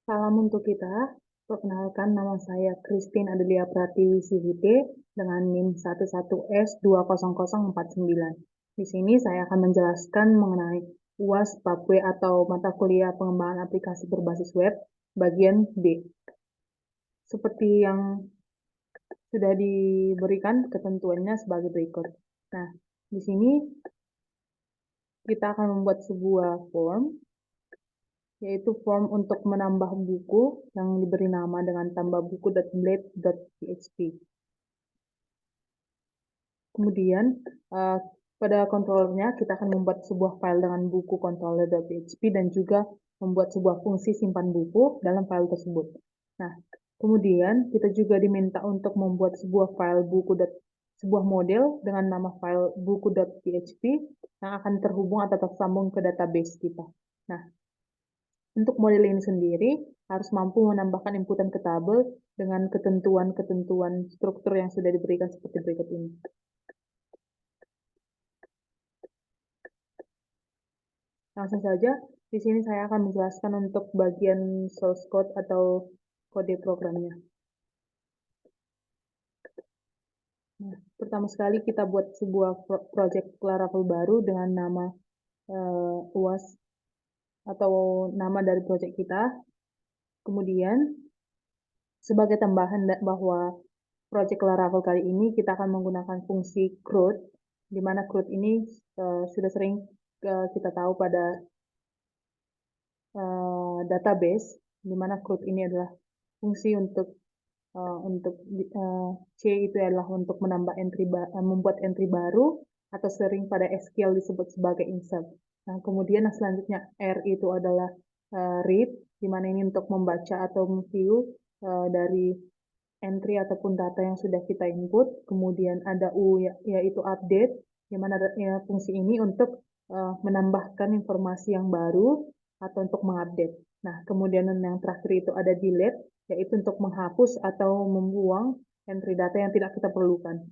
Salam untuk kita. Perkenalkan, nama saya Christine Adelia Pratiwi CVT dengan NIM 11S20049. Di sini saya akan menjelaskan mengenai UAS PAPW atau mata kuliah pengembangan aplikasi berbasis web bagian B. Seperti yang sudah diberikan ketentuannya sebagai berikut. Nah, di sini kita akan membuat sebuah form, yaitu form untuk menambah buku yang diberi nama dengan tambahbuku.blade.php. Kemudian pada controllernya kita akan membuat sebuah file dengan buku controller.php dan juga membuat sebuah fungsi simpan buku dalam file tersebut. Nah, kemudian kita juga diminta untuk membuat sebuah file sebuah model dengan nama file buku.php yang akan terhubung atau tersambung ke database kita. Nah, untuk model ini sendiri harus mampu menambahkan inputan ke tabel dengan ketentuan-ketentuan struktur yang sudah diberikan seperti berikut ini. Langsung saja, di sini saya akan menjelaskan untuk bagian source code atau kode programnya. Nah, pertama sekali kita buat sebuah project Laravel baru dengan nama UAS atau nama dari project kita. Kemudian, sebagai tambahan bahwa project Laravel kali ini kita akan menggunakan fungsi CRUD, di mana CRUD ini sudah sering kita tahu pada database, di mana CRUD ini adalah fungsi untuk C itu adalah untuk menambah membuat entry baru atau sering pada SQL disebut sebagai insert. Nah, kemudian selanjutnya R itu adalah read, di mana ini untuk membaca atau view dari entry ataupun data yang sudah kita input. Kemudian ada U yaitu update, di mana fungsi ini untuk menambahkan informasi yang baru atau untuk mengupdate. Nah, kemudian yang terakhir itu ada delete, yaitu untuk menghapus atau membuang entry data yang tidak kita perlukan.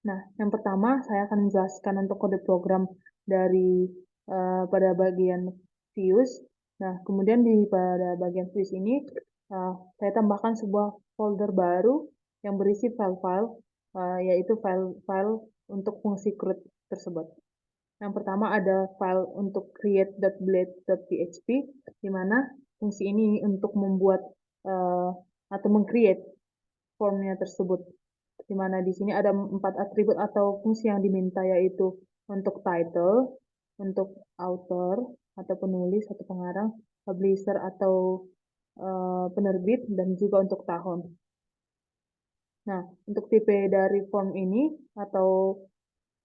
Nah, yang pertama saya akan menjelaskan untuk kode program dari pada bagian views. Nah, kemudian pada bagian views ini saya tambahkan sebuah folder baru yang berisi file-file, yaitu file-file untuk fungsi CRUD tersebut. Yang pertama ada file untuk create.blade.php, di mana fungsi ini untuk membuat atau meng-create formnya tersebut. Di mana di sini ada 4 atribut atau fungsi yang diminta, yaitu untuk title, untuk author atau penulis atau pengarang, publisher atau penerbit, dan juga untuk tahun. Nah, untuk tipe dari form ini atau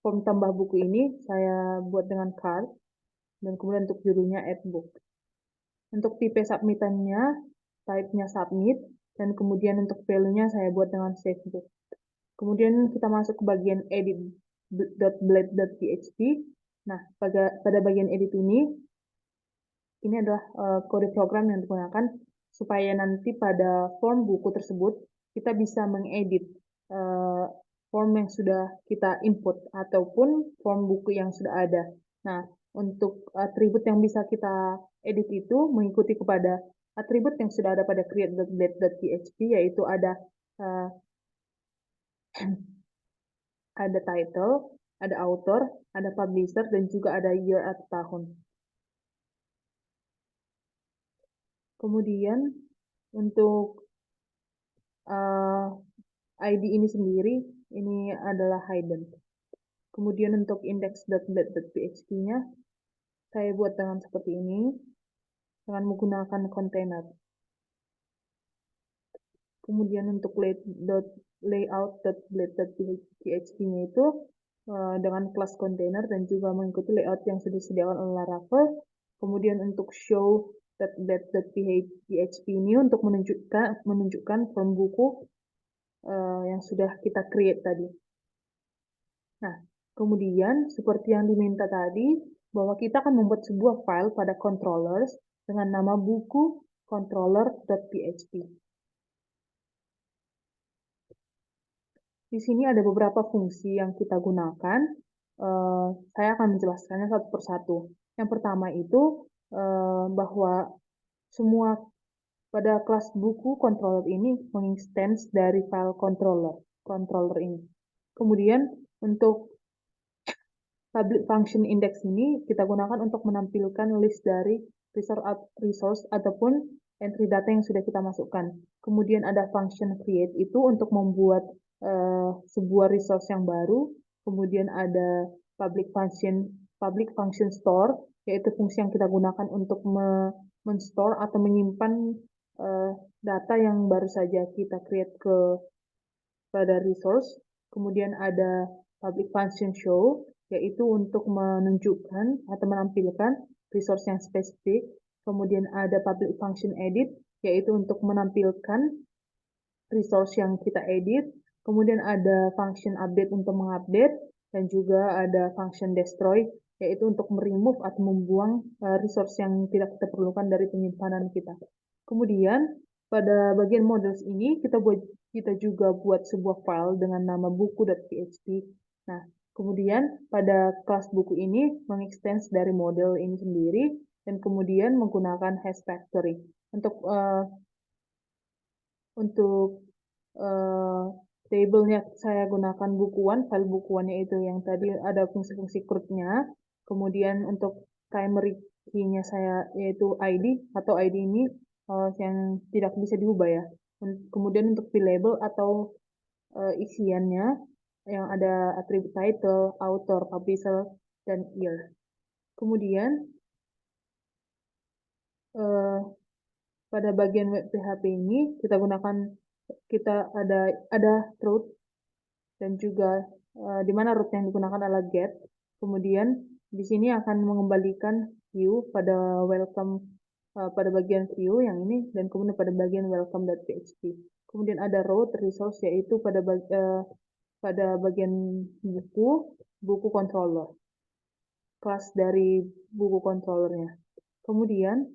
form tambah buku ini saya buat dengan card, dan kemudian untuk judulnya add book. Untuk tipe submitannya, type-nya submit, dan kemudian untuk value-nya saya buat dengan save book. Kemudian kita masuk ke bagian edit.blade.php. Nah, pada bagian edit ini adalah kode program yang digunakan supaya nanti pada form buku tersebut kita bisa mengedit form yang sudah kita input ataupun form buku yang sudah ada. Nah, untuk atribut yang bisa kita edit itu mengikuti kepada atribut yang sudah ada pada create.blade.php, yaitu ada ada title, ada author, ada publisher, dan juga ada year atau tahun. Kemudian untuk ID ini sendiri, ini adalah hidden. Kemudian untuk index.blade.php-nya, saya buat dengan seperti ini, dengan menggunakan kontainer. Kemudian untuk layout.blade.php-nya itu dengan kelas kontainer dan juga mengikuti layout yang sudah disediakan oleh Laravel. Kemudian untuk show.blade.php ini untuk menunjukkan form buku yang sudah kita create tadi. Nah, kemudian seperti yang diminta tadi, bahwa kita akan membuat sebuah file pada controllers dengan nama buku controller.php. Di sini ada beberapa fungsi yang kita gunakan. Saya akan menjelaskannya satu persatu. Yang pertama itu bahwa semua pada kelas buku controller ini menginstance dari file controller ini. Kemudian untuk public function index ini kita gunakan untuk menampilkan list dari resource ataupun entry data yang sudah kita masukkan. Kemudian ada function create itu untuk membuat sebuah resource yang baru. Kemudian ada public function store, yaitu fungsi yang kita gunakan untuk men-store atau menyimpan data yang baru saja kita create pada resource. Kemudian ada public function show, yaitu untuk menunjukkan atau menampilkan resource yang spesifik. Kemudian ada public function edit, yaitu untuk menampilkan resource yang kita edit. Kemudian ada function update untuk mengupdate, dan juga ada function destroy, yaitu untuk meremove atau membuang resource yang tidak kita perlukan dari penyimpanan kita. Kemudian pada bagian models ini kita juga buat sebuah file dengan nama buku.php. Nah, kemudian pada kelas buku ini mengextend dari model ini sendiri dan kemudian menggunakan hash factory. Untuk tabelnya saya gunakan bukuan, file bukuannya itu yang tadi ada fungsi-fungsi CRUD-nya. Kemudian untuk primary key-nya saya yaitu ID atau ID ini yang tidak bisa diubah ya. Kemudian untuk label atau isiannya yang ada atribut title, author, publisher, dan year. Kemudian pada bagian web PHP ini kita ada root dan juga di mana root yang digunakan adalah get. Kemudian di sini akan mengembalikan view pada welcome pada bagian view yang ini dan kemudian pada bagian welcome.php. Kemudian ada root resource yaitu pada bagian buku controller, kelas dari buku controllernya. Kemudian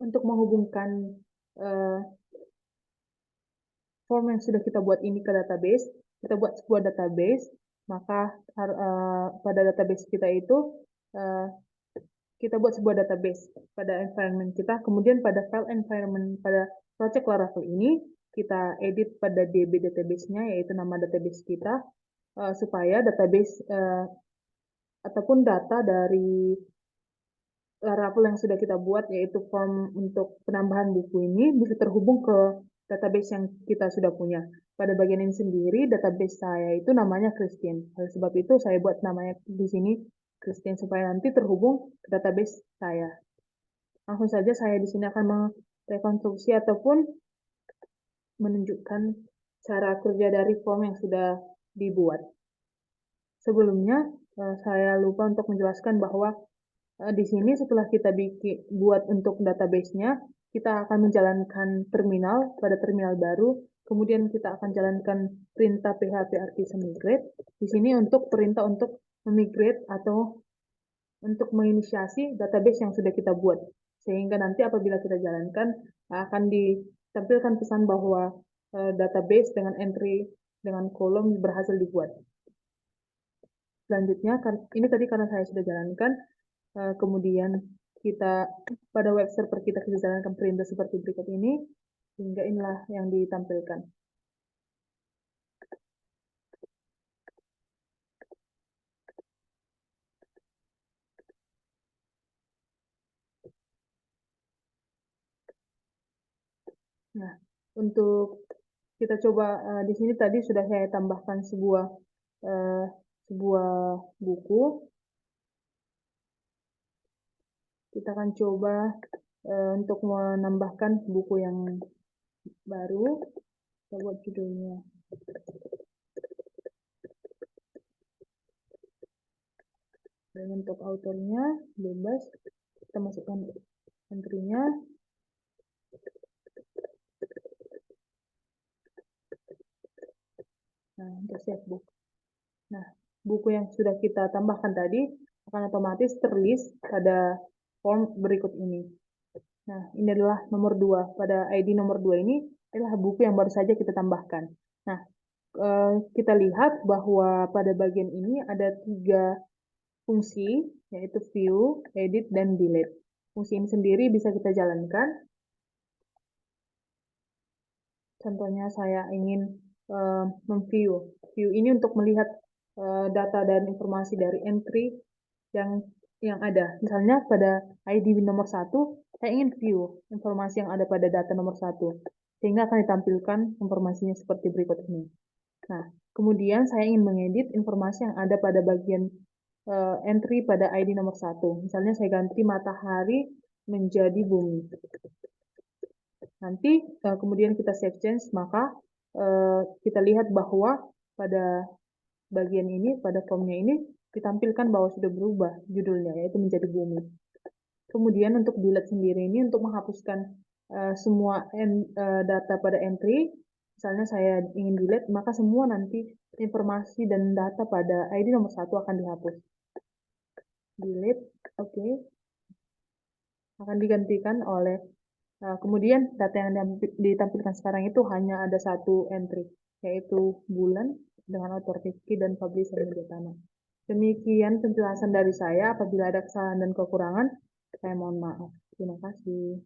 untuk menghubungkan form yang sudah kita buat ini ke database, kita buat sebuah database, maka pada database kita itu kita buat sebuah database pada environment kita, kemudian pada file environment pada project Laravel ini kita edit pada DB database-nya, yaitu nama database kita, supaya database ataupun data dari Laravel yang sudah kita buat, yaitu form untuk penambahan buku ini, bisa terhubung ke database yang kita sudah punya. Pada bagian ini sendiri, database saya itu namanya Christian. Oleh sebab itu, saya buat namanya di sini Christian, supaya nanti terhubung ke database saya. Langsung saja saya di sini akan merekonstruksi ataupun menunjukkan cara kerja dari form yang sudah dibuat. Sebelumnya, saya lupa untuk menjelaskan bahwa di sini setelah kita buat untuk database-nya, kita akan menjalankan terminal pada terminal baru, kemudian kita akan jalankan perintah php artisan migrate. Di sini untuk perintah untuk memigrate atau untuk menginisiasi database yang sudah kita buat. Sehingga nanti apabila kita jalankan, akan ditampilkan pesan bahwa database dengan entry dengan kolom berhasil dibuat. Selanjutnya, ini tadi karena saya sudah jalankan, kemudian kita pada web server kita jalankan perintah seperti berikut ini, sehingga inilah yang ditampilkan. Nah, untuk kita coba di sini tadi sudah saya tambahkan sebuah buku. Kita akan coba untuk menambahkan buku yang baru. Kita buat judulnya. Dan untuk autornya bebas, kita masukkan entry-nya. Nah, untuk save book. Nah, buku yang sudah kita tambahkan tadi akan otomatis terlist pada form berikut ini. Nah, ini adalah nomor 2. Pada ID nomor 2 ini adalah buku yang baru saja kita tambahkan. Nah, kita lihat bahwa pada bagian ini ada 3 fungsi, yaitu view, edit, dan delete. fungsi ini sendiri bisa kita jalankan. Contohnya saya ingin memview. View ini untuk melihat data dan informasi dari entry yang ada. Misalnya pada ID nomor 1, saya ingin view informasi yang ada pada data nomor 1. Sehingga akan ditampilkan informasinya seperti berikut ini. Nah, kemudian saya ingin mengedit informasi yang ada pada bagian entry pada ID nomor 1. Misalnya saya ganti matahari menjadi bumi. Nanti kemudian kita save change, maka kita lihat bahwa pada bagian ini, pada formnya ini, ditampilkan bahwa sudah berubah judulnya, yaitu menjadi bumi. Kemudian untuk delete sendiri ini untuk menghapuskan semua data pada entry. Misalnya saya ingin delete, maka semua nanti informasi dan data pada ID nomor 1 akan dihapus. Delete, oke. Akan digantikan oleh, kemudian data yang ditampilkan sekarang itu hanya ada satu entry, yaitu bulan dengan author Rifki dan publisher Media Tanah. Demikian penjelasan dari saya. Apabila ada kesalahan dan kekurangan, saya mohon maaf. Terima kasih.